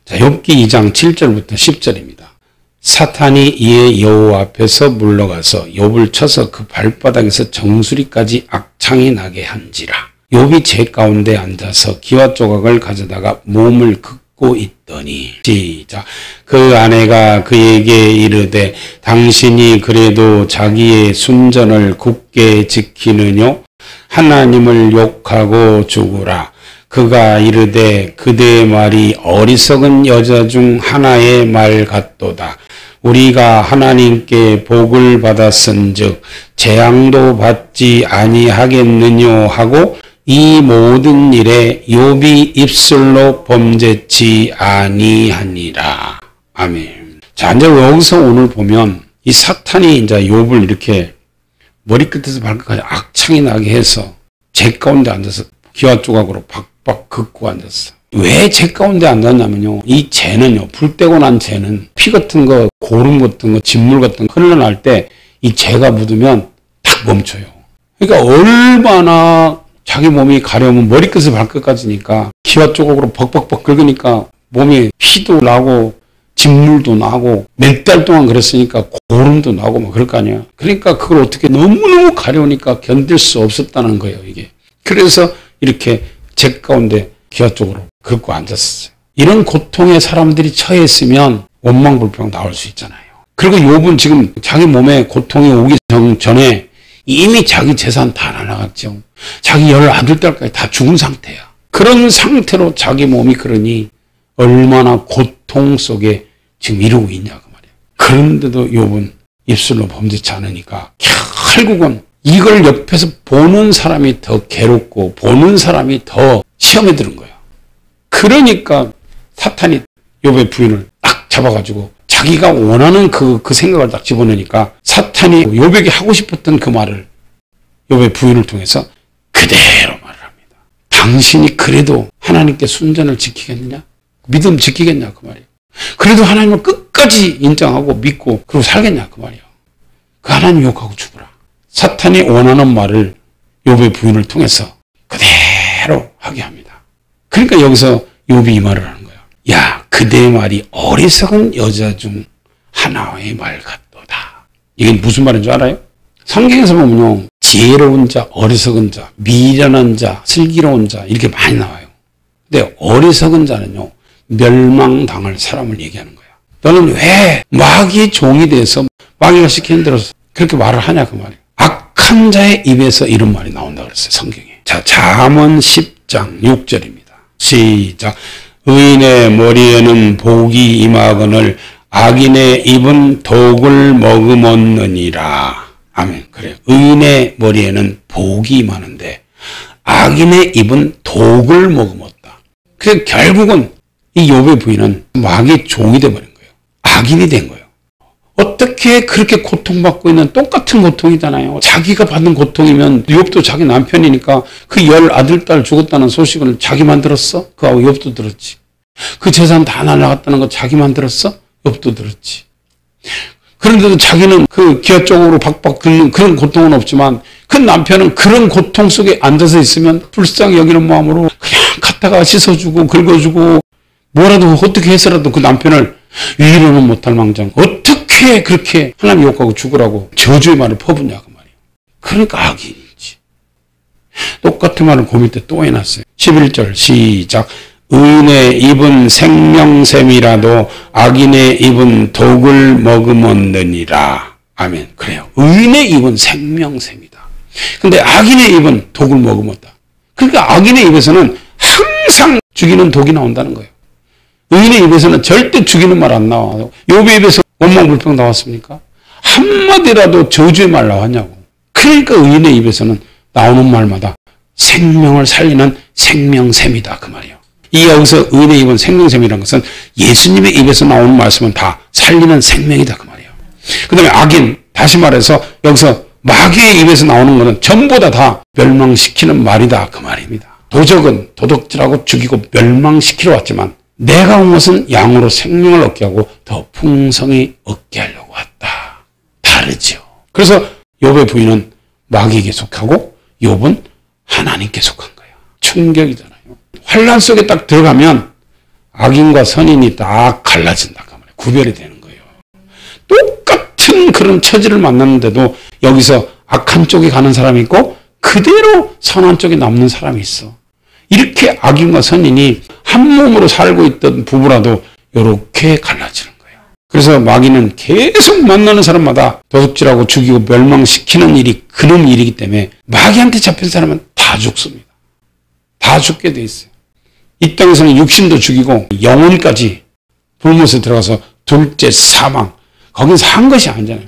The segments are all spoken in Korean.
자, 욥기 2장 7절부터 10절입니다. 사탄이 이에 여호와 앞에서 물러가서 욥을 쳐서 그 발바닥에서 정수리까지 악창이 나게 한지라. 욥이 재 가운데 앉아서 기와 조각을 가져다가 몸을 긋고 있더니 시작. 그 아내가 그에게 이르되 당신이 그래도 자기의 순전을 굳게 지키느뇨? 하나님을 욕하고 죽으라. 그가 이르되 그대의 말이 어리석은 여자 중 하나의 말 같도다. 우리가 하나님께 복을 받았은즉 재앙도 받지 아니하겠느뇨 하고 이 모든 일에 욥이 입술로 범죄치 아니하니라. 아멘. 자, 이제 여기서 오늘 보면 이 사탄이 이제 욥을 이렇게 머리끝에서 발끝까지 악창이 나게 해서 재 가운데 앉아서 기와 조각으로 박박 긋고 앉았어. 왜 재 가운데 앉았냐면요. 이 재는요, 불 떼고 난 재는 피 같은 거, 고름 같은 거, 진물 같은 거 흘러날 때 이 재가 묻으면 탁 멈춰요. 그러니까 얼마나 자기 몸이 가려우면 머리끝에서 발끝까지니까 기와 조각으로 벅벅벅 긁으니까 몸에 피도 나고 진물도 나고 몇 달 동안 그랬으니까 고름도 나고 막 그럴 거 아니야. 그러니까 그걸 어떻게 너무너무 가려우니까 견딜 수 없었다는 거예요, 이게. 그래서 이렇게 재 가운데 기와 쪽으로 긁고 앉았어요. 이런 고통에 사람들이 처해 있으면 원망불평 나올 수 있잖아요. 그리고 욥은 지금 자기 몸에 고통이 오기 전에 이미 자기 재산 다 날아갔죠. 자기 10아들딸까지 다 죽은 상태야. 그런 상태로 자기 몸이 그러니 얼마나 고통 속에 지금 이러고 있냐 그 말이에요. 그런데도 욥은 입술로 범죄치 않으니까 결국은 이걸 옆에서 보는 사람이 더 괴롭고 보는 사람이 더 시험에 드는 거예요. 그러니까 사탄이 욥의 부인을 딱 잡아가지고 자기가 원하는 그 생각을 딱 집어넣으니까 사탄이 욥에게 하고 싶었던 그 말을 욥의 부인을 통해서 그대로 말을 합니다. 당신이 그래도 하나님께 순전을 지키겠느냐? 믿음 지키겠냐 그 말이에요. 그래도 하나님을 끝까지 인정하고 믿고 그리고 살겠냐 그 말이에요. 그 하나님 욕하고 죽으라. 사탄이 원하는 말을 욥의 부인을 통해서 그대로 하게 합니다. 그러니까 여기서 욥이 이 말을 하는 거예요. 야, 그대의 말이 어리석은 여자 중 하나의 말 같도다. 이게 무슨 말인 줄 알아요? 성경에서 보면요, 지혜로운 자, 어리석은 자, 미련한 자, 슬기로운 자 이렇게 많이 나와요. 근데 어리석은 자는요, 멸망당할 사람을 얘기하는 거야. 너는 왜 마귀의 종이 돼서 마귀가 시키는 대로 그렇게 말을 하냐 그 말이에요. 악한 자의 입에서 이런 말이 나온다 그랬어요, 성경에. 자, 잠언 10장 6절입니다. 시작. 의인의 머리에는 복이 임하거늘 악인의 입은 독을 머금었느니라. 아멘. 그래요. 의인의 머리에는 복이 임하는데 악인의 입은 독을 머금었다. 그래서 결국은 이 욥의 부인은 마귀의 종이 돼버린 거예요. 악인이 된 거예요. 어떻게 그렇게 고통받고 있는 똑같은 고통이잖아요. 자기가 받는 고통이면 욥도 자기 남편이니까 그 10아들딸 죽었다는 소식을 자기만 들었어? 그하고 욥도 들었지. 그 재산 다 날아갔다는 거 자기만 들었어? 욥도 들었지. 그런데도 자기는 그 기아 쪽으로 박박 긁는 그런 고통은 없지만 그 남편은 그런 고통 속에 앉아서 있으면 불쌍히 여기는 마음으로 그냥 갖다가 씻어주고 긁어주고 뭐라도 어떻게 해서라도 그 남편을 위로는 못할 망정 어떻게 그렇게 하나님 욕하고 죽으라고 저주의 말을 퍼붓냐 그 말이에요. 그러니까 악인이지. 똑같은 말을 그 밑에 또 해놨어요. 11절 시작. 의인의 입은 생명샘이라도 악인의 입은 독을 머금었느니라. 아멘. 그래요. 의인의 입은 생명샘이다. 근데 악인의 입은 독을 머금었다. 그러니까 악인의 입에서는 항상 죽이는 독이 나온다는 거예요. 의인의 입에서는 절대 죽이는 말 안 나와요. 욥의 입에서 원망불평 나왔습니까? 한마디라도 저주의 말 나왔냐고. 그러니까 의인의 입에서는 나오는 말마다 생명을 살리는 생명샘이다 그 말이에요. 이 여기서 의인의 입은 생명샘이라는 것은 예수님의 입에서 나오는 말씀은 다 살리는 생명이다 그 말이에요. 그 다음에 악인, 다시 말해서 여기서 마귀의 입에서 나오는 것은 전부 다 멸망시키는 말이다 그 말입니다. 도적은 도둑질하고 죽이고 멸망시키러 왔지만 내가 온 것은 양으로 생명을 얻게 하고 더 풍성히 얻게 하려고 왔다. 다르죠. 그래서 욥의 부인은 마귀에게 속하고 욥은 하나님께 속한 거예요. 충격이잖아요. 환란 속에 딱 들어가면 악인과 선인이 딱 갈라진다. 구별이 되는 거예요. 똑같은 그런 처지를 만났는데도 여기서 악한 쪽에 가는 사람이 있고 그대로 선한 쪽에 남는 사람이 있어. 이렇게 악인과 선인이 한 몸으로 살고 있던 부부라도 이렇게 갈라지는 거예요. 그래서 마귀는 계속 만나는 사람마다 도둑질하고 죽이고 멸망시키는 일이 그런 일이기 때문에 마귀한테 잡힌 사람은 다 죽습니다. 다 죽게 돼 있어요. 이 땅에서는 육신도 죽이고 영혼까지 불못에 들어가서 둘째 사망. 거긴 산 것이 아니잖아요.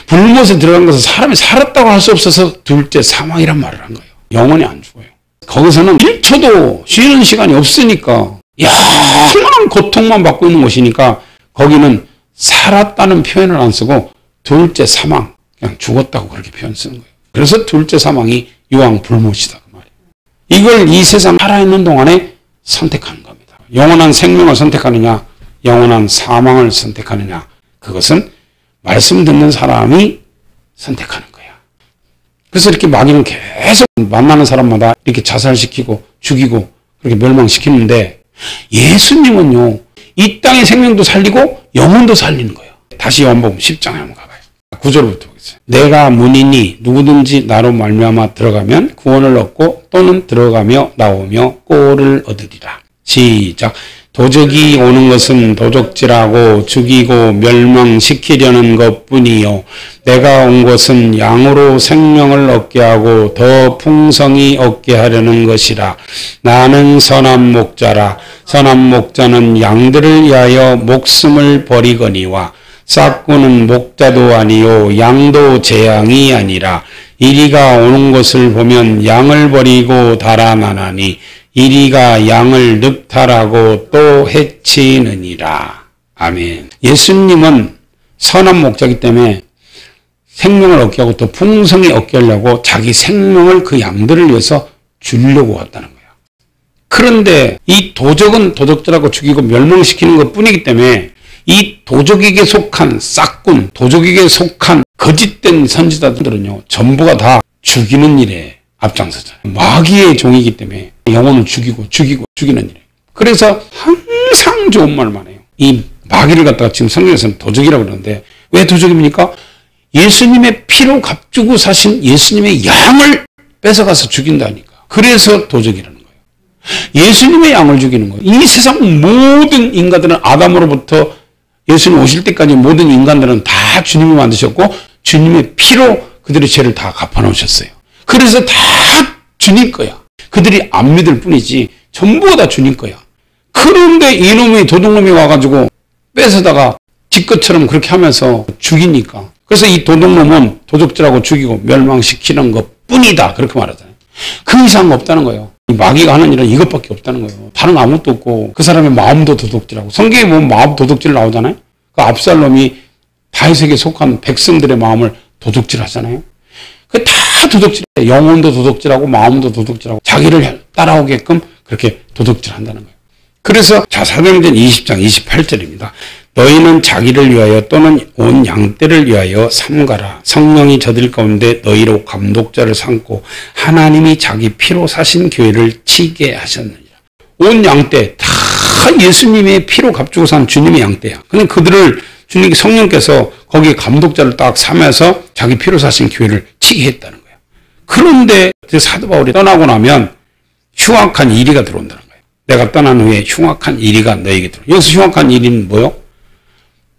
불못에 들어간 것은 사람이 살았다고 할 수 없어서 둘째 사망이란 말을 한 거예요. 영혼이 안 죽어요. 거기서는 1초도 쉬는 시간이 없으니까 영원한 고통만 받고 있는 곳이니까 거기는 살았다는 표현을 안 쓰고 둘째 사망, 그냥 죽었다고 그렇게 표현 쓰는 거예요. 그래서 둘째 사망이 유황 불못이다 그 말이에요. 이걸 이 세상 살아있는 동안에 선택하는 겁니다. 영원한 생명을 선택하느냐 영원한 사망을 선택하느냐 그것은 말씀 듣는 사람이 선택하는 거야. 그래서 이렇게 마귀는 계속 만나는 사람마다 이렇게 자살시키고 죽이고 그렇게 멸망시키는데 예수님은요 이 땅의 생명도 살리고 영혼도 살리는 거예요. 다시 요한복음 10장에 한번 가봐요. 9절부터 보겠어요. 내가 문이니 누구든지 나로 말미암아 들어가면 구원을 얻고 또는 들어가며 나오며 꼴을 얻으리라. 시작. 도적이 오는 것은 도적질하고 죽이고 멸망시키려는 것뿐이요 내가 온 것은 양으로 생명을 얻게 하고 더 풍성히 얻게 하려는 것이라. 나는 선한 목자라. 선한 목자는 양들을 위하여 목숨을 버리거니와 싹구는 목자도 아니요 양도 재앙이 아니라 이리가 오는 것을 보면 양을 버리고 달아나나니 이리가 양을 늑탈하고 또 해치느니라. 아멘. 예수님은 선한 목자이기 때문에 생명을 얻게 하고 또 풍성히 얻게 하려고 자기 생명을 그 양들을 위해서 주려고 왔다는 거예요. 그런데 이 도적은 도적질하고 죽이고 멸망시키는 것 뿐이기 때문에 이 도적에게 속한 싹군, 도적에게 속한 거짓된 선지자들은요 전부가 다 죽이는 일에 앞장서잖아요. 마귀의 종이기 때문에 영혼을 죽이는 일이에요. 그래서 항상 좋은 말만 해요. 이 마귀를 갖다가 지금 성경에서는 도적이라고 그러는데 왜 도적입니까? 예수님의 피로 값주고 사신 예수님의 양을 뺏어가서 죽인다니까. 그래서 도적이라는 거예요. 예수님의 양을 죽이는 거예요. 이 세상 모든 인간들은 아담으로부터 예수님 오실 때까지 모든 인간들은 다 주님이 만드셨고 주님의 피로 그들의 죄를 다 갚아놓으셨어요. 그래서 다 주님 거야. 그들이 안 믿을 뿐이지 전부가 다 주님 거야. 그런데 이놈이 도둑놈이 와가지고 뺏어다가 지 것처럼 그렇게 하면서 죽이니까. 그래서 이 도둑놈은 도둑질하고 죽이고 멸망시키는 것 뿐이다. 그렇게 말하잖아요. 그 이상 없다는 거예요. 이 마귀가 하는 일은 이것밖에 없다는 거예요. 다른 아무것도 없고 그 사람의 마음도 도둑질하고 성경에 보면 마음 도둑질 나오잖아요. 그 압살롬이 다윗에게 속한 백성들의 마음을 도둑질 하잖아요. 그 다 도둑질해요. 영혼도 도둑질하고 마음도 도둑질하고 자기를 따라오게끔 그렇게 도둑질한다는 거예요. 그래서 자 사도행전 20장 28절입니다. 너희는 자기를 위하여 또는 온 양떼를 위하여 삼가라. 성령이 저들 가운데 너희로 감독자를 삼고 하나님이 자기 피로 사신 교회를 치게 하셨느니라. 온 양떼 다 예수님의 피로 값주고 산 주님의 양떼야. 근데 그들을 주님 성령께서 거기에 감독자를 딱 삼아서 자기 피로 사신 교회를 치게 했다는 거예요. 그런데 사도 바울이 떠나고 나면 흉악한 이리가 들어온다는 거예요. 내가 떠난 후에 흉악한 이리가 너에게 들어온다. 여기서 흉악한 이리는 뭐요?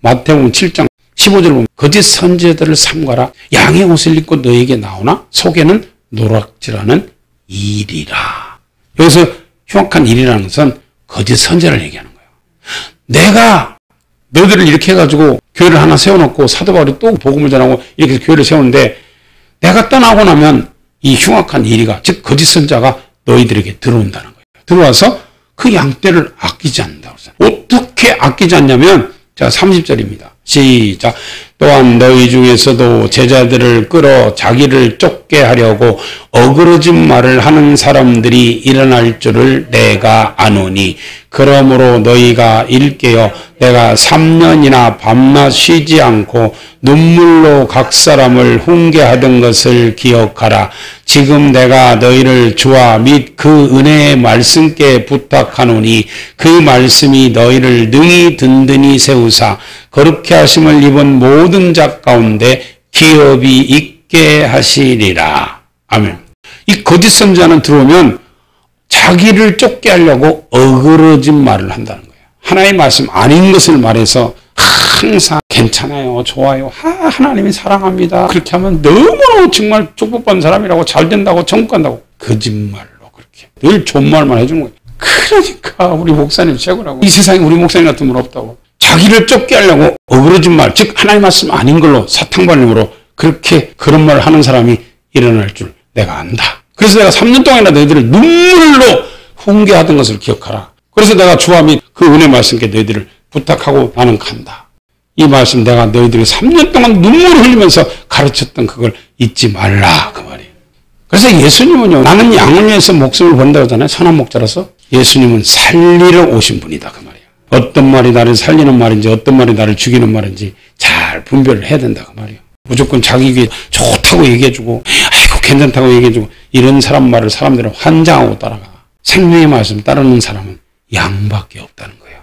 마태복음 7장 15절 보면 거짓 선지자들을 삼가라. 양의 옷을 입고 너에게 나오나 속에는 노략질하는 일이라. 여기서 흉악한 일이라는 것은 거짓 선지자를 얘기하는 거예요. 내가 너희들을 이렇게 해가지고 교회를 하나 세워놓고 사도 바울이 또 복음을 전하고 이렇게 해서 교회를 세우는데 내가 떠나고 나면 이 흉악한 이리가 즉 거짓 선지자가 너희들에게 들어온다는 거예요. 들어와서 그 양떼를 아끼지 않는다고 했어요. 어떻게 아끼지 않냐면 자 30절입니다. 시작. 또한 너희 중에서도 제자들을 끌어 자기를 쫓게 하려고 어그러진 말을 하는 사람들이 일어날 줄을 내가 아노니 그러므로 너희가 일깨어 내가 3년이나 밤낮 쉬지 않고 눈물로 각 사람을 훈계하던 것을 기억하라. 지금 내가 너희를 주와 및 그 은혜의 말씀께 부탁하노니 그 말씀이 너희를 능히 든든히 세우사 거룩해 하심을 입은 모든 자 가운데 기업이 있게 하시리라. 아멘. 이 거짓 선지자는 들어오면 자기를 쫓게 하려고 어그러진 말을 한다는 거예요. 하나의 말씀 아닌 것을 말해서 항상 괜찮아요, 좋아요, 하나님이 사랑합니다. 그렇게 하면 너무너무 정말 축복받는 사람이라고 잘 된다고 천국 간다고 거짓말로 그렇게 늘 좋은 말만 해주는 거예요. 그러니까 우리 목사님 최고라고. 이 세상에 우리 목사님 같은 분 없다고. 자기를 쫓게 하려고 어그러진 말, 즉 하나님 말씀 아닌 걸로 사탕발림으로 그렇게 그런 말을 하는 사람이 일어날 줄 내가 안다. 그래서 내가 3년 동안이나 너희들을 눈물로 훈계하던 것을 기억하라. 그래서 내가 주와 및 그 은혜 말씀께 너희들을 부탁하고 나는 간다. 이 말씀 내가 너희들이 3년 동안 눈물을 흘리면서 가르쳤던 그걸 잊지 말라 그 말이에요. 그래서 예수님은요, 나는 양을 위해서 목숨을 건다고 하잖아요. 선한 목자라서. 예수님은 살리러 오신 분이다 그 말이에요. 어떤 말이 나를 살리는 말인지 어떤 말이 나를 죽이는 말인지 잘 분별을 해야 된다 그 말이에요. 무조건 자기 귀에 좋다고 얘기해주고 아이고 괜찮다고 얘기해주고 이런 사람 말을 사람들은 환장하고 따라가. 생명의 말씀 따르는 사람은 양밖에 없다는 거예요.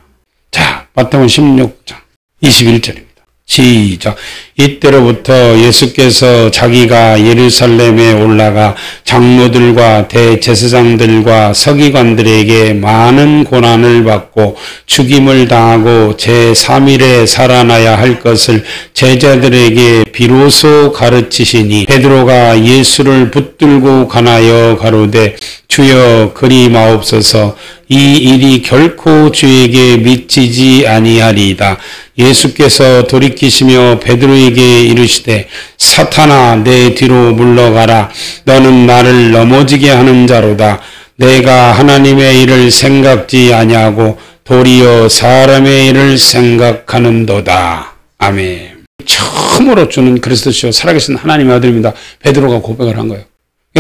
자, 마태복음 16장 21절입니다. 시작. 이때로부터 예수께서 자기가 예루살렘에 올라가 장로들과 대제사장들과 서기관들에게 많은 고난을 받고 죽임을 당하고 제3일에 살아나야 할 것을 제자들에게 비로소 가르치시니 베드로가 예수를 붙들고 가나여 가로되 주여 그리 마옵소서 이 일이 결코 주에게 미치지 아니하리이다. 예수께서 돌이키시며 베드로에게 이르시되 사탄아 내 뒤로 물러가라. 너는 나를 넘어지게 하는 자로다. 내가 하나님의 일을 생각지 아니하고 도리어 사람의 일을 생각하는도다. 아멘. 처음으로 주는 그리스도시요 살아계신 하나님의 아들입니다. 베드로가 고백을 한 거예요.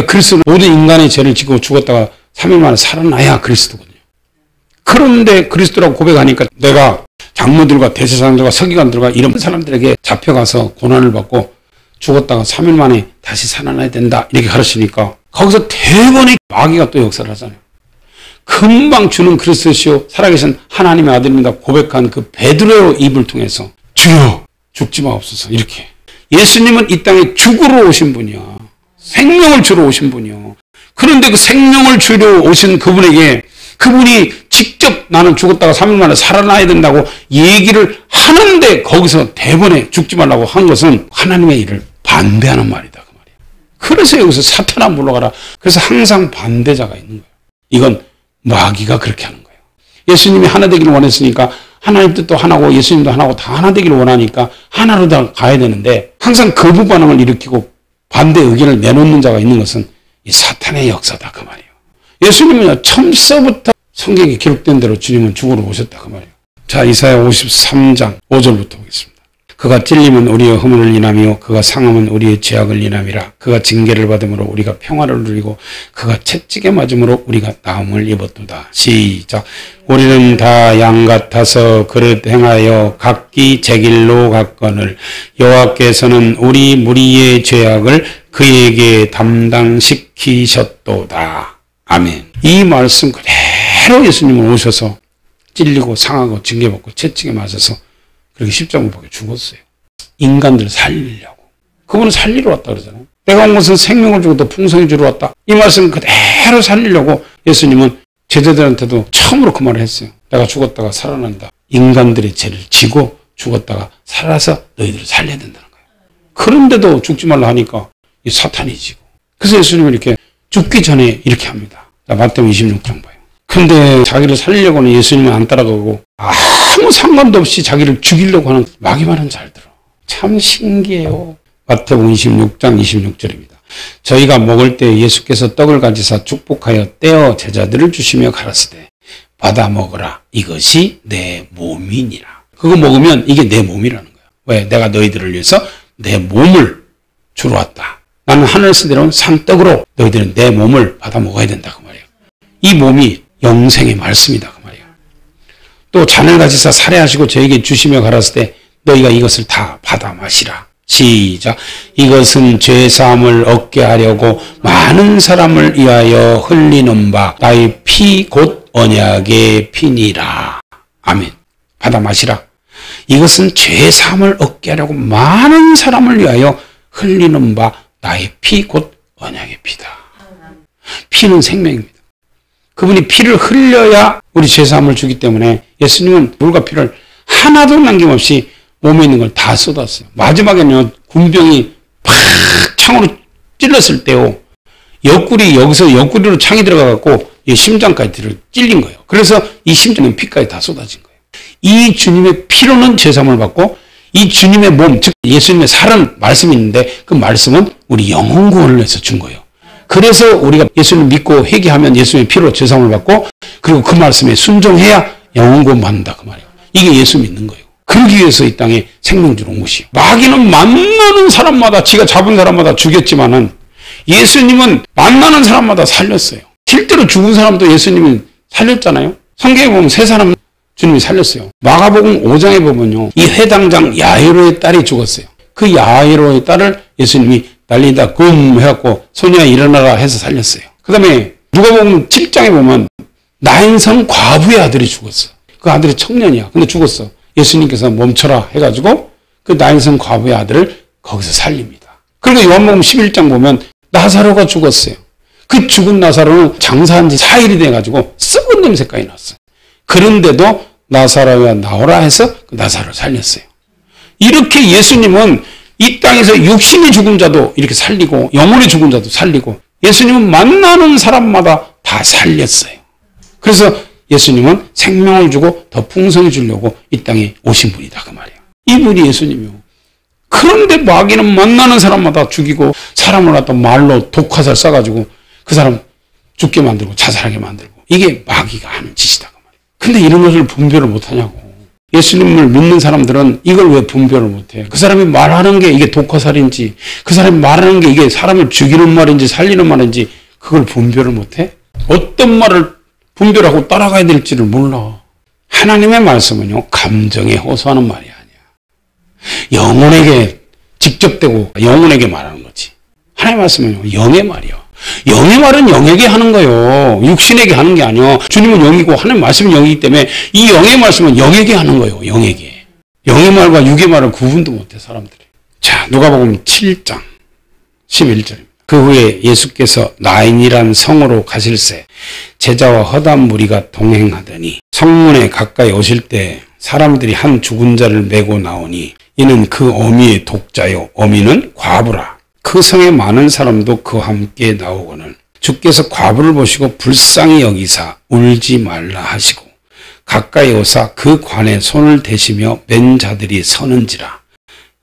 그리스도는 모든 인간의 죄를 지고 죽었다가 3일 만에 살아나야 그리스도거든요. 그런데 그리스도라고 고백하니까 내가 장로들과 대제사장들과 서기관들과 이런 사람들에게 잡혀가서 고난을 받고 죽었다가 3일 만에 다시 살아나야 된다 이렇게 가르치니까 거기서 대번에 마귀가 또 역사를 하잖아요. 금방 주는 그리스도시요 살아계신 하나님의 아들입니다 고백한 그 베드로의 입을 통해서 주여 죽지 마옵소서 이렇게. 예수님은 이 땅에 죽으러 오신 분이야. 생명을 주러 오신 분이요. 그런데 그 생명을 주러 오신 그분에게 그분이 직접 나는 죽었다가 3일 만에 살아나야 된다고 얘기를 하는데 거기서 대번에 죽지 말라고 한 것은 하나님의 일을 반대하는 말이다 그 말이에요. 그래서 여기서 사탄아 물러가라. 그래서 항상 반대자가 있는 거예요. 이건 마귀가 그렇게 하는 거예요. 예수님이 하나 되기를 원했으니까 하나님 뜻도 하나고 예수님도 하나고 다 하나 되기를 원하니까 하나로 다 가야 되는데 항상 거부 반응을 일으키고 반대 의견을 내놓는 자가 있는 것은 이 사탄의 역사다 그 말이에요. 예수님은 처음서부터 성경에 기록된 대로 주님은 죽으러 오셨다 그 말이에요. 자, 이사야 53장 5절부터 보겠습니다. 그가 찔림은 우리의 허물을 인하며 그가 상함은 우리의 죄악을 인함이라. 그가 징계를 받음으로 우리가 평화를 누리고 그가 채찍에 맞음으로 우리가 나음을 입었도다. 시작. 우리는 다 양 같아서 그릇 행하여 각기 제 길로 갔거늘 여호와께서는 우리 무리의 죄악을 그에게 담당시키셨도다. 아멘. 이 말씀 그대로 예수님은 오셔서 찔리고 상하고 징계받고 채찍에 맞아서 그렇게 십자가 못 박혀 죽었어요. 인간들 살리려고. 그분은 살리러 왔다 그러잖아요. 내가 온 것은 생명을 주고 더 풍성히 주러 왔다. 이 말씀 그대로 살리려고 예수님은 제자들한테도 처음으로 그 말을 했어요. 내가 죽었다가 살아난다. 인간들의 죄를 지고 죽었다가 살아서 너희들을 살려야 된다는 거예요. 그런데도 죽지 말라 하니까 이 사탄이 지고. 그래서 예수님은 이렇게 죽기 전에 이렇게 합니다. 자, 마태복음 26장 봐요. 근데 자기를 살리려고는 예수님은 안 따라가고 아무 상관도 없이 자기를 죽이려고 하는 마귀 말은 잘 들어. 참 신기해요. 마태복음 26장 26절입니다. 저희가 먹을 때 예수께서 떡을 가지사 축복하여 떼어 제자들을 주시며 가라사대 받아 먹으라. 이것이 내 몸이니라. 그거 먹으면 이게 내 몸이라는 거야. 왜? 내가 너희들을 위해서 내 몸을 주러 왔다. 나는 하늘에서 내려온 산떡으로 너희들은 내 몸을 받아 먹어야 된다. 그 말이에요. 이 몸이 영생의 말씀이다. 그 말이에요. 또 잔을 가지사 살해하시고 저에게 주시며 가라사대 때 너희가 이것을 다 받아 마시라. 시작. 이것은 죄사함을 얻게 하려고 많은 사람을 위하여 흘리는 바 나의 피 곧 언약의 피니라. 아멘. 받아 마시라. 이것은 죄사함을 얻게 하려고 많은 사람을 위하여 흘리는 바 나의 피 곧 언약의 피다. 피는 생명입니다. 그분이 피를 흘려야 우리 죄사함을 주기 때문에 예수님은 물과 피를 하나도 남김없이 몸에 있는 걸 다 쏟았어요. 마지막에는 군병이 팍 창으로 찔렀을 때요. 여기서 옆구리로 창이 들어가갖고 이 심장까지 찔린 거예요. 그래서 이 심장은 피까지 다 쏟아진 거예요. 이 주님의 피로는 죄사함을 받고 이 주님의 몸, 즉 예수님의 살은 말씀이 있는데 그 말씀은 우리 영혼 구원을 위해서 준 거예요. 그래서 우리가 예수님 믿고 회개하면 예수님의 피로 죄사함을 받고 그리고 그 말씀에 순종해야 영혼 구원 받는다 그 말이에요. 이게 예수 믿는 거예요. 그러기 위해서 이 땅에 생명주로 온 것이요. 마귀는 만나는 사람마다 지가 잡은 사람마다 죽였지만은 예수님은 만나는 사람마다 살렸어요. 실제로 죽은 사람도 예수님이 살렸잖아요. 성경에 보면 세 사람 주님이 살렸어요. 마가복음 5장에 보면요. 이 회당장 야이로의 딸이 죽었어요. 그 야이로의 딸을 예수님이 날리다 금 해갖고 소녀야 일어나라 해서 살렸어요. 그 다음에 누가복음 7장에 보면 나인성 과부의 아들이 죽었어. 그 아들이 청년이야. 근데 죽었어. 예수님께서 멈춰라 해가지고 그 나인성 과부의 아들을 거기서 살립니다. 그리고 요한복음 11장 보면 나사로가 죽었어요. 그 죽은 나사로는 장사한 지 4일이 돼가지고 썩은 냄새까지 났어요. 그런데도 나사로야 나오라 해서 그 나사로를 살렸어요. 이렇게 예수님은 이 땅에서 육신이 죽은 자도 이렇게 살리고 영혼이 죽은 자도 살리고 예수님은 만나는 사람마다 다 살렸어요. 그래서 예수님은 생명을 주고 더 풍성히 주려고 이 땅에 오신 분이다 그 말이에요. 이분이 예수님이요. 그런데 마귀는 만나는 사람마다 죽이고 사람을 갖다 말로 독화살 쏴가지고 그 사람 죽게 만들고 자살하게 만들고 이게 마귀가 하는 짓이다 그 말이에요. 근데 이런 것을 분별을 못하냐고. 예수님을 믿는 사람들은 이걸 왜 분별을 못해? 그 사람이 말하는 게 이게 독화살인지 그 사람이 말하는 게 이게 사람을 죽이는 말인지 살리는 말인지 그걸 분별을 못해? 어떤 말을 분별하고 따라가야 될지를 몰라. 하나님의 말씀은요. 감정에 호소하는 말이 아니야. 영혼에게 직접되고 영혼에게 말하는 거지. 하나님의 말씀은요. 영의 말이야. 영의 말은 영에게 하는 거예요. 육신에게 하는 게 아니야. 주님은 영이고 하나님 말씀은 영이기 때문에 이 영의 말씀은 영에게 하는 거예요. 영에게. 영의 말과 육의 말을 구분도 못해 사람들이. 자, 누가복음 7장 11절입니다. 그 후에 예수께서 나인이란 성으로 가실새 제자와 허다한 무리가 동행하더니 성문에 가까이 오실 때 사람들이 한 죽은 자를 메고 나오니 이는 그 어미의 독자요 어미는 과부라. 그 성에 많은 사람도 그와 함께 나오거늘 주께서 과부를 보시고 불쌍히 여기사 울지 말라 하시고 가까이 오사 그 관에 손을 대시며 맨 자들이 서는지라.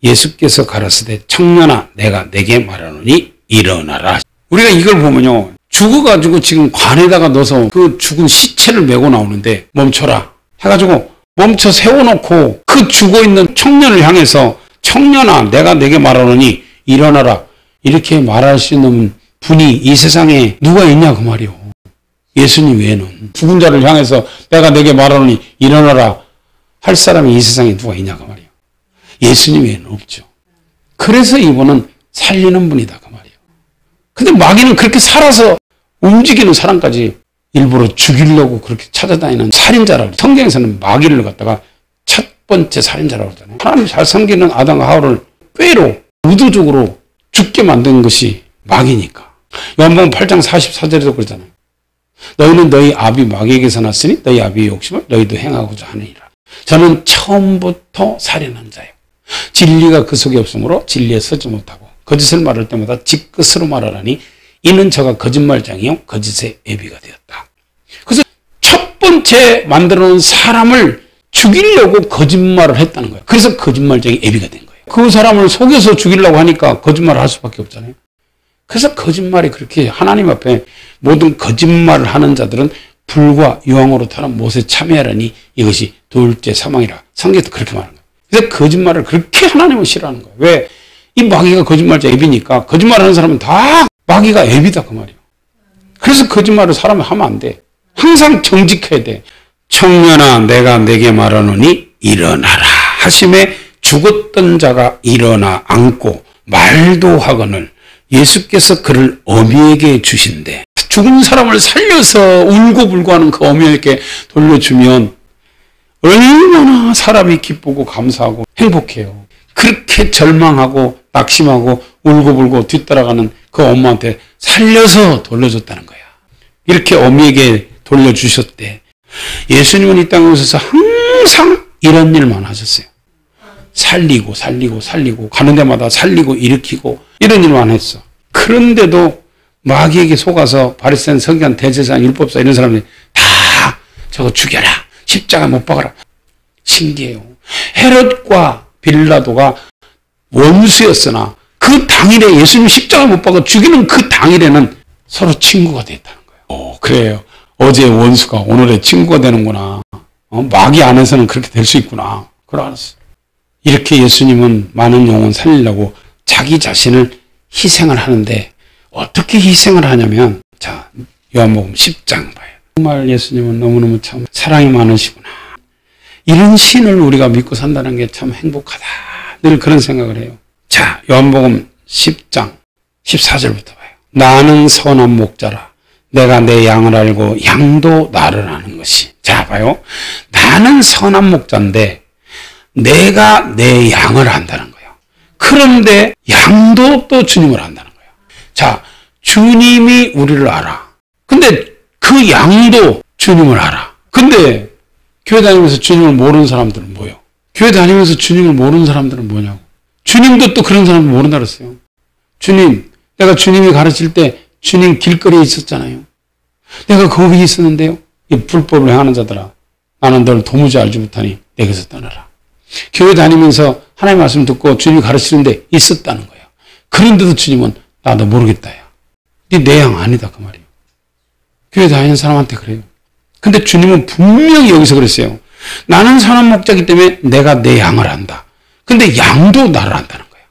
예수께서 가라사대 청년아 내가 내게 말하노니 일어나라. 우리가 이걸 보면요. 죽어가지고 지금 관에다가 넣어서 그 죽은 시체를 메고 나오는데 멈춰라 해가지고 멈춰 세워놓고 그 죽어있는 청년을 향해서 청년아 내가 내게 말하노니 일어나라 이렇게 말할 수 있는 분이 이 세상에 누가 있냐 그 말이요. 예수님 외에는 죽은 자를 향해서 내가 내게 말하노니 일어나라 할 사람이 이 세상에 누가 있냐 그 말이요. 예수님 외에는 없죠. 그래서 이분은 살리는 분이다 그 말이에요. 근데 마귀는 그렇게 살아서 움직이는 사람까지 일부러 죽이려고 그렇게 찾아다니는 살인자라고. 성경에서는 마귀를 갖다가 첫 번째 살인자라고 그러잖아요. 하나님 잘 섬기는 아담과 하와를 꾀로 의도적으로 죽게 만든 것이 마귀니까. 요한복음 8장 44절에도 그러잖아요. 너희는 너희 아비 마귀에게서 났으니 너희 아비의 욕심을 너희도 행하고자 하느니라. 저는 처음부터 살인한 자예요. 진리가 그 속에 없으므로 진리에 서지 못하고 거짓을 말할 때마다 지끝으로 말하라니 이는 저가 거짓말장이요 거짓의 애비가 되었다. 그래서 첫 번째 만들어 놓은 사람을 죽이려고 거짓말을 했다는 거예요. 그래서 거짓말장이 애비가 된 거예요. 그 사람을 속여서 죽이려고 하니까 거짓말을 할 수밖에 없잖아요. 그래서 거짓말이 그렇게 하나님 앞에 모든 거짓말을 하는 자들은 불과 유황으로 타는 못에 참여하라니 이것이 둘째 사망이라. 성경에도 그렇게 말하는 거예요. 그래서 거짓말을 그렇게 하나님은 싫어하는 거예요. 왜? 이 마귀가 거짓말자 앱이니까 거짓말하는 사람은 다 마귀가 앱이다 그 말이에요. 그래서 거짓말을 사람이 하면 안 돼. 항상 정직해야 돼. 청년아 내가 내게 말하노니 일어나라 하심에 죽었던 자가 일어나 앉고 말도 하거늘 예수께서 그를 어미에게 주신대. 죽은 사람을 살려서 울고불고 하는 그 어미에게 돌려주면 얼마나 사람이 기쁘고 감사하고 행복해요. 그렇게 절망하고 낙심하고 울고불고 뒤따라가는 그 엄마한테 살려서 돌려줬다는 거야. 이렇게 어미에게 돌려주셨대. 예수님은 이 땅에 오셔서 항상 이런 일만 하셨어요. 살리고 가는 데마다 살리고 일으키고 이런 일만 했어. 그런데도 마귀에게 속아서 바리새인, 서기관, 대제사장, 율법사 이런 사람들이 다 저거 죽여라. 십자가 못 박아라. 신기해요. 헤롯과 빌라도가 원수였으나 그 당일에 예수님 십자가 못 박아 죽이는 그 당일에는 서로 친구가 됐다는 거예요. 그래요. 어제의 원수가 오늘의 친구가 되는구나. 마귀 안에서는 그렇게 될 수 있구나. 그걸 알았어요. 이렇게 예수님은 많은 영혼 살리려고 자기 자신을 희생을 하는데 어떻게 희생을 하냐면 자 요한복음 10장 봐요. 정말 예수님은 너무너무 참 사랑이 많으시구나. 이런 신을 우리가 믿고 산다는 게 참 행복하다. 늘 그런 생각을 해요. 자 요한복음 10장 14절부터 봐요. 나는 선한 목자라. 내가 내 양을 알고 양도 나를 아는 것이. 자 봐요. 나는 선한 목자인데 내가 내 양을 안다는 거예요. 그런데 양도 또 주님을 안다는 거예요. 자, 주님이 우리를 알아. 근데 그 양도 주님을 알아. 근데 교회 다니면서 주님을 모르는 사람들은 뭐예요? 교회 다니면서 주님을 모르는 사람들은 뭐냐고. 주님도 또 그런 사람을 모른다 그랬어요. 주님, 내가 주님이 가르칠 때 주님 길거리에 있었잖아요. 내가 거기 있었는데요. 이 불법을 행하는 자들아, 나는 널 도무지 알지 못하니 내게서 떠나라. 교회 다니면서 하나님의 말씀 듣고 주님이 가르치는데 있었다는 거예요. 그런데도 주님은 나도 모르겠다. 네 내 양 아니다 그 말이에요. 교회 다니는 사람한테 그래요. 근데 주님은 분명히 여기서 그랬어요. 나는 선한 목자이기 때문에 내가 내 양을 안다. 근데 양도 나를 안다는 거예요.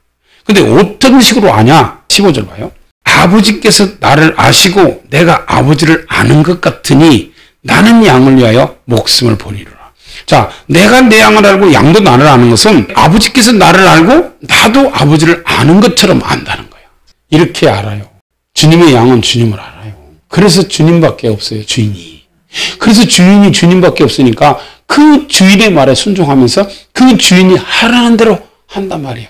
근데 어떤 식으로 아냐? 15절 봐요. 아버지께서 나를 아시고 내가 아버지를 아는 것 같으니 나는 양을 위하여 목숨을 버리리라. 자, 내가 내 양을 알고 양도 나를 아는 것은 아버지께서 나를 알고 나도 아버지를 아는 것처럼 안다는 거예요. 이렇게 알아요. 주님의 양은 주님을 알아요. 그래서 주님밖에 없어요, 주인이. 그래서 주인이 주님밖에 없으니까 그 주인의 말에 순종하면서 그 주인이 하라는 대로 한단 말이에요.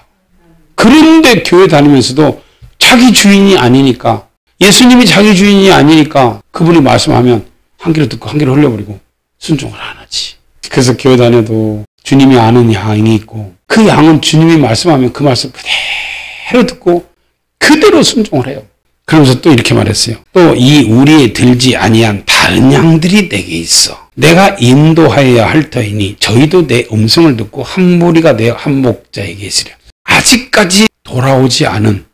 그런데 교회 다니면서도 자기 주인이 아니니까, 예수님이 자기 주인이 아니니까 그분이 말씀하면 한 귀로 듣고 한 귀로 흘려버리고 순종을 안 하지. 그래서 교회 다녀도 주님이 아는 양이 있고 그 양은 주님이 말씀하면 그 말씀 그대로 듣고 그대로 순종을 해요. 그러면서 또 이렇게 말했어요. 또 이 우리에 들지 아니한 다른 양들이 내게 있어. 내가 인도하여야 할 터이니 저희도 내 음성을 듣고 한 무리가 되어 한 목자에게 있으려. 아직까지 돌아오지 않은,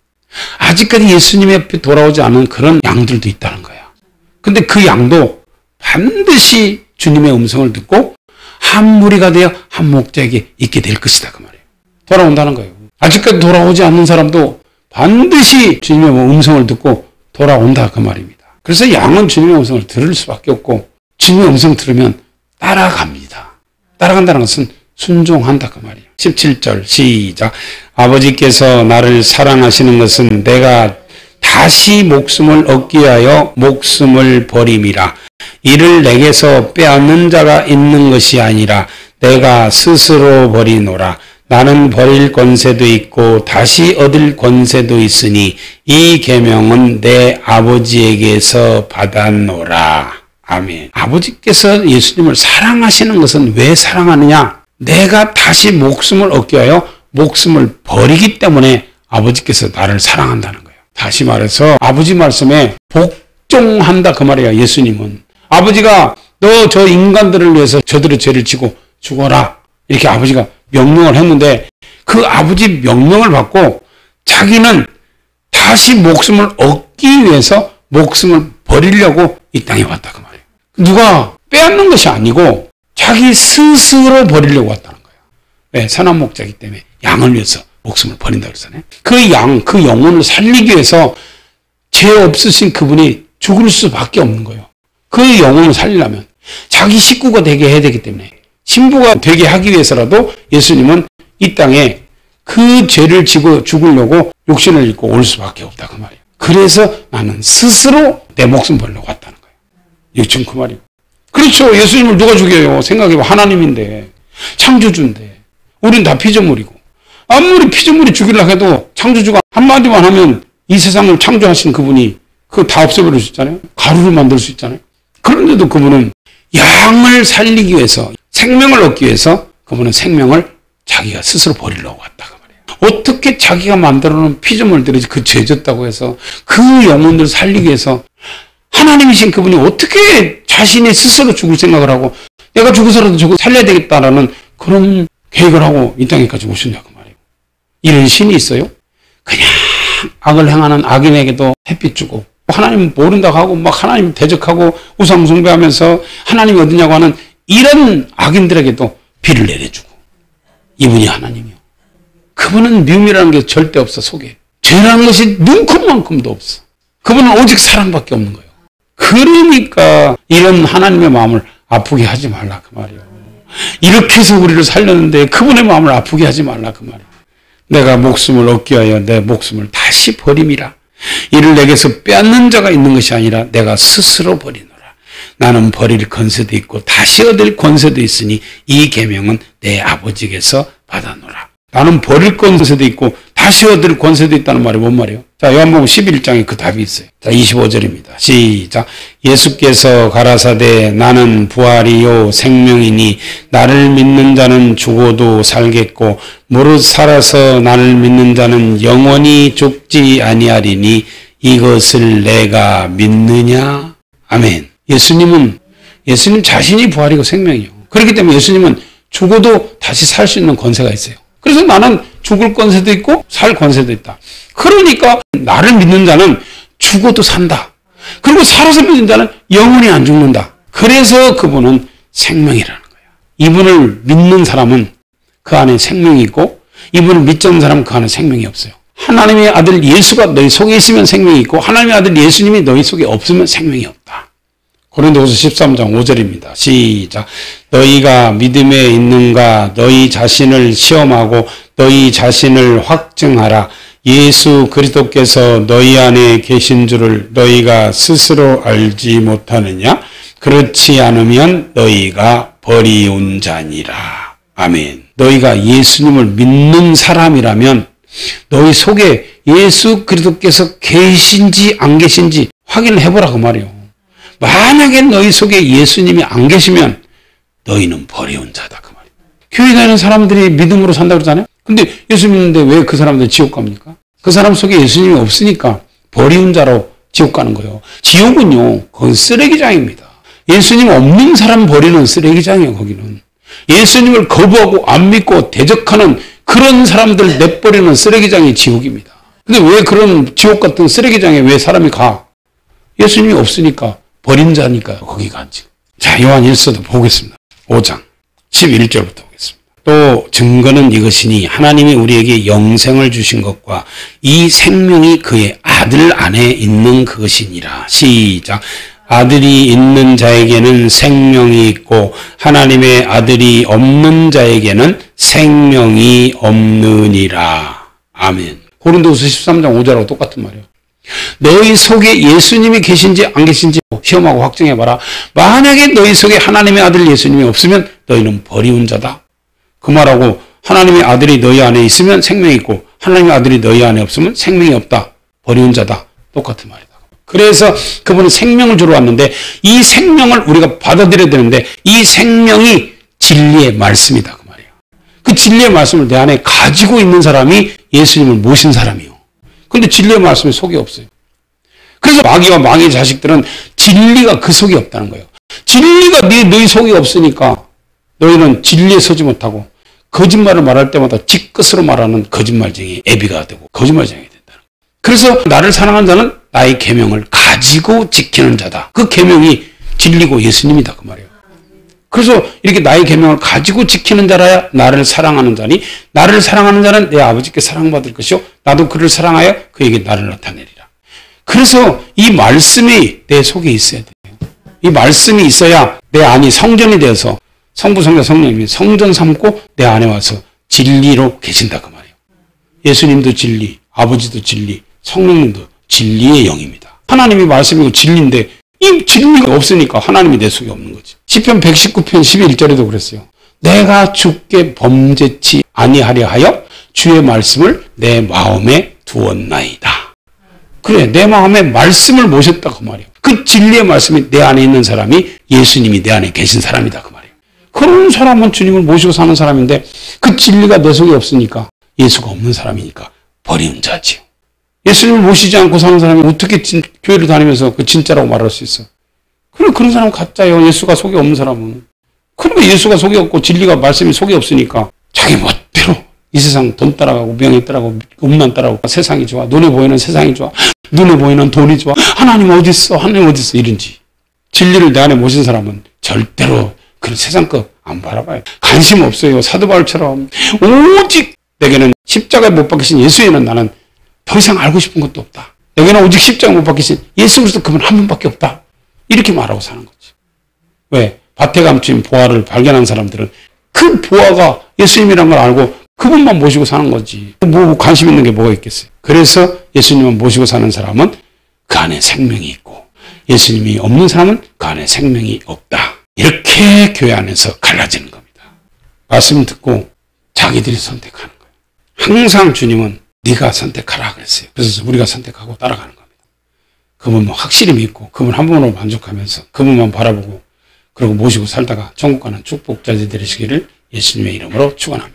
아직까지 예수님 앞에 돌아오지 않은 그런 양들도 있다는 거야. 근데 그 양도 반드시 주님의 음성을 듣고 한 무리가 되어 한 목자에게 있게 될 것이다 그 말이에요. 돌아온다는 거예요. 아직까지 돌아오지 않는 사람도 반드시 주님의 음성을 듣고 돌아온다 그 말입니다. 그래서 양은 주님의 음성을 들을 수밖에 없고 주님의 음성 들으면 따라갑니다. 따라간다는 것은 순종한다 그 말이에요. 17절 시작. 아버지께서 나를 사랑하시는 것은 내가 다시 목숨을 얻기 위하여 목숨을 버림이라. 이를 내게서 빼앗는 자가 있는 것이 아니라 내가 스스로 버리노라. 나는 버릴 권세도 있고 다시 얻을 권세도 있으니 이 계명은 내 아버지에게서 받았노라. 아멘. 아버지께서 예수님을 사랑하시는 것은 왜 사랑하느냐? 내가 다시 목숨을 얻기 위하여 목숨을 버리기 때문에 아버지께서 나를 사랑한다는 거예요. 다시 말해서 아버지 말씀에 복종한다 그 말이에요. 예수님은 아버지가 너 저 인간들을 위해서 저들의 죄를 지고 죽어라 이렇게 아버지가 명령을 했는데 그 아버지 명령을 받고 자기는 다시 목숨을 얻기 위해서 목숨을 버리려고 이 땅에 왔다 그 말이에요. 누가 빼앗는 것이 아니고 자기 스스로 버리려고 왔다는 거예요. 왜? 선한 목자이기 때문에 양을 위해서 목숨을 버린다고 그러잖아요. 그 양, 그 영혼을 살리기 위해서 죄 없으신 그분이 죽을 수밖에 없는 거예요. 그 영혼을 살리려면 자기 식구가 되게 해야 되기 때문에 신부가 되게 하기 위해서라도 예수님은 이 땅에 그 죄를 지고 죽으려고 육신을 입고 올 수밖에 없다 그 말이에요. 그래서 나는 스스로 내 목숨 버리려고 왔다는 거예요. 이게 지금 그 말이에요. 그렇죠. 예수님을 누가 죽여요? 생각해봐. 하나님인데, 창조주인데, 우린 다 피조물이고, 아무리 피조물이 죽이려고 해도 창조주가 한마디만 하면 이 세상을 창조하신 그분이 그거 다 없애버릴 수 있잖아요. 가루를 만들 수 있잖아요. 그런데도 그분은 양을 살리기 위해서, 생명을 얻기 위해서 그분은 생명을 자기가 스스로 버리려고 왔다 그 말이에요. 어떻게 자기가 만들어놓은 피조물들이 그 죄졌다고 해서 그 영혼들을 살리기 위해서 하나님이신 그분이 어떻게 자신이 스스로 죽을 생각을 하고 내가 죽어서라도 저거 살려야 되겠다라는 그런 계획을 하고 이 땅에까지 오셨냐고 말이에요. 이런 신이 있어요? 그냥 악을 행하는 악인에게도 햇빛 주고 하나님 모른다고 하고 막 하나님 대적하고 우상 숭배하면서 하나님이 어디냐고 하는 이런 악인들에게도 비를 내려주고 이분이 하나님이요. 그분은 미움이라는 게 절대 없어 속에. 죄라는 것이 눈컵만큼도 없어. 그분은 오직 사랑밖에 없는 거예요. 그러니까 이런 하나님의 마음을 아프게 하지 말라 그 말이에요. 이렇게 해서 우리를 살렸는데 그분의 마음을 아프게 하지 말라 그 말이에요. 내가 목숨을 얻기 위하여 내 목숨을 다시 버림이라. 이를 내게서 빼앗는 자가 있는 것이 아니라 내가 스스로 버리노라. 나는 버릴 권세도 있고 다시 얻을 권세도 있으니 이 계명은 내 아버지께서 받아노라. 나는 버릴 권세도 있고 다시 얻을 권세도 있다는 말이 뭔 말이에요? 자, 요한복음 11장에 그 답이 있어요. 자, 25절입니다. 시작. 예수께서 가라사대 나는 부활이요 생명이니 나를 믿는 자는 죽어도 살겠고 무릇 살아서 나를 믿는 자는 영원히 죽지 아니하리니 이것을 내가 믿느냐? 아멘. 예수님 자신이 부활이고 생명이요. 그렇기 때문에 예수님은 죽어도 다시 살 수 있는 권세가 있어요. 그래서 나는 죽을 권세도 있고 살 권세도 있다. 그러니까 나를 믿는 자는 죽어도 산다. 그리고 살아서 믿는 자는 영원히 안 죽는다. 그래서 그분은 생명이라는 거예요. 이분을 믿는 사람은 그 안에 생명이 있고 이분을 믿지 않는 사람은 그 안에 생명이 없어요. 하나님의 아들 예수가 너희 속에 있으면 생명이 있고 하나님의 아들 예수님이 너희 속에 없으면 생명이 없다. 고린도후서 13장 5절입니다. 시작. 너희가 믿음에 있는가 너희 자신을 시험하고 너희 자신을 확증하라. 예수 그리스도께서 너희 안에 계신 줄을 너희가 스스로 알지 못하느냐? 그렇지 않으면 너희가 버리운 자니라. 아멘. 너희가 예수님을 믿는 사람이라면 너희 속에 예수 그리스도께서 계신지 안 계신지 확인을 해보라 그 말이에요. 만약에 너희 속에 예수님이 안 계시면 너희는 버려온 자다 그 말이에요. 교회 다니는 사람들이 믿음으로 산다고 그러잖아요. 근데 예수 믿는데 왜 그 사람들 지옥 갑니까? 그 사람 속에 예수님이 없으니까 버리운 자로 지옥 가는 거예요. 지옥은요, 그건 쓰레기장입니다. 예수님 없는 사람 버리는 쓰레기장이에요, 거기는. 예수님을 거부하고 안 믿고 대적하는 그런 사람들 내버리는 쓰레기장이 지옥입니다. 근데 왜 그런 지옥 같은 쓰레기장에 왜 사람이 가? 예수님이 없으니까 버린 자니까요. 거기 가지. 자, 요한 1서도 보겠습니다. 5장 11절부터 보겠습니다. 또 증거는 이것이니 하나님이 우리에게 영생을 주신 것과 이 생명이 그의 아들 안에 있는 그것이니라. 시작. 아들이 있는 자에게는 생명이 있고 하나님의 아들이 없는 자에게는 생명이 없느니라. 아멘. 고린도후서 13장 5절하고 똑같은 말이에요. 너희 속에 예수님이 계신지 안 계신지 시험하고 확증해봐라. 만약에 너희 속에 하나님의 아들 예수님이 없으면 너희는 버리운 자다. 그 말하고 하나님의 아들이 너희 안에 있으면 생명이 있고 하나님의 아들이 너희 안에 없으면 생명이 없다. 버리운 자다. 똑같은 말이다. 그래서 그분은 생명을 주러 왔는데 이 생명을 우리가 받아들여야 되는데 이 생명이 진리의 말씀이다. 그 말이에요. 그 진리의 말씀을 내 안에 가지고 있는 사람이 예수님을 모신 사람이요. 근데 진리의 말씀이 속에 없어요. 그래서 마귀와 마귀의 자식들은 진리가 그 속에 없다는 거예요. 진리가 너희 속에 없으니까 너희는 진리에 서지 못하고 거짓말을 말할 때마다 지 끝으로 말하는 거짓말쟁이 애비가 되고 거짓말쟁이가 된다는 거예요. 그래서 나를 사랑하는 자는 나의 계명을 가지고 지키는 자다. 그 계명이 진리고 예수님이다 그 말이에요. 그래서 이렇게 나의 계명을 가지고 지키는 자라야 나를 사랑하는 자니 나를 사랑하는 자는 내 아버지께 사랑받을 것이요 나도 그를 사랑하여 그에게 나를 나타내리라. 그래서 이 말씀이 내 속에 있어야 돼요. 이 말씀이 있어야 내 안이 성전이 되어서 성부, 성자, 성령님이 성전 삼고 내 안에 와서 진리로 계신다 그 말이에요. 예수님도 진리, 아버지도 진리, 성령님도 진리의 영입니다. 하나님이 말씀이고 진리인데 이 진리가 없으니까 하나님이 내 속에 없는 거지. 시편 119편 11절에도 그랬어요. 내가 주께 범죄치 아니하려 하여 주의 말씀을 내 마음에 두었나이다. 그래, 내 마음에 말씀을 모셨다 그 말이에요. 그 진리의 말씀이 내 안에 있는 사람이 예수님이 내 안에 계신 사람이다 그 말이에요. 그런 사람은 주님을 모시고 사는 사람인데 그 진리가 내 속에 없으니까 예수가 없는 사람이니까 버린 자지요. 예수님을 모시지 않고 사는 사람이 어떻게 교회를 다니면서 그 진짜라고 말할 수 있어? 그런 사람은 가짜예요. 예수가 속에 없는 사람은. 그러니까 예수가 속에 없고 진리가 말씀이 속에 없으니까 자기 멋대로 이 세상 돈 따라가고 명예 따라가고 음란 따라가고 세상이 좋아. 눈에 보이는 세상이 좋아. 눈에 보이는 돈이 좋아. 하나님 어디 있어? 하나님 어디 있어? 이런지. 진리를 내 안에 모신 사람은 절대로 그런 세상 거 안 바라봐요. 관심 없어요. 사도 바울처럼 오직 내게는 십자가에 못 박히신 예수에는 나는 더 이상 알고 싶은 것도 없다. 내게는 오직 십자가에 못 박히신 예수 그리스도 그분 한 분밖에 없다. 이렇게 말하고 사는 거지. 왜? 밭에 감춘 보화를 발견한 사람들은 그 보화가 예수님이란 걸 알고 그분만 모시고 사는 거지. 뭐 관심 있는 게 뭐가 있겠어요. 그래서 예수님만 모시고 사는 사람은 그 안에 생명이 있고 예수님이 없는 사람은 그 안에 생명이 없다. 이렇게 교회 안에서 갈라지는 겁니다. 말씀 듣고 자기들이 선택하는 거예요. 항상 주님은 네가 선택하라 그랬어요. 그래서 우리가 선택하고 따라가는 겁니다. 그분만 확실히 믿고 그분 한 분으로 만족하면서 그분만 바라보고 그리고 모시고 살다가 천국 가는 축복자들 되시기를 예수님의 이름으로 축원합니다.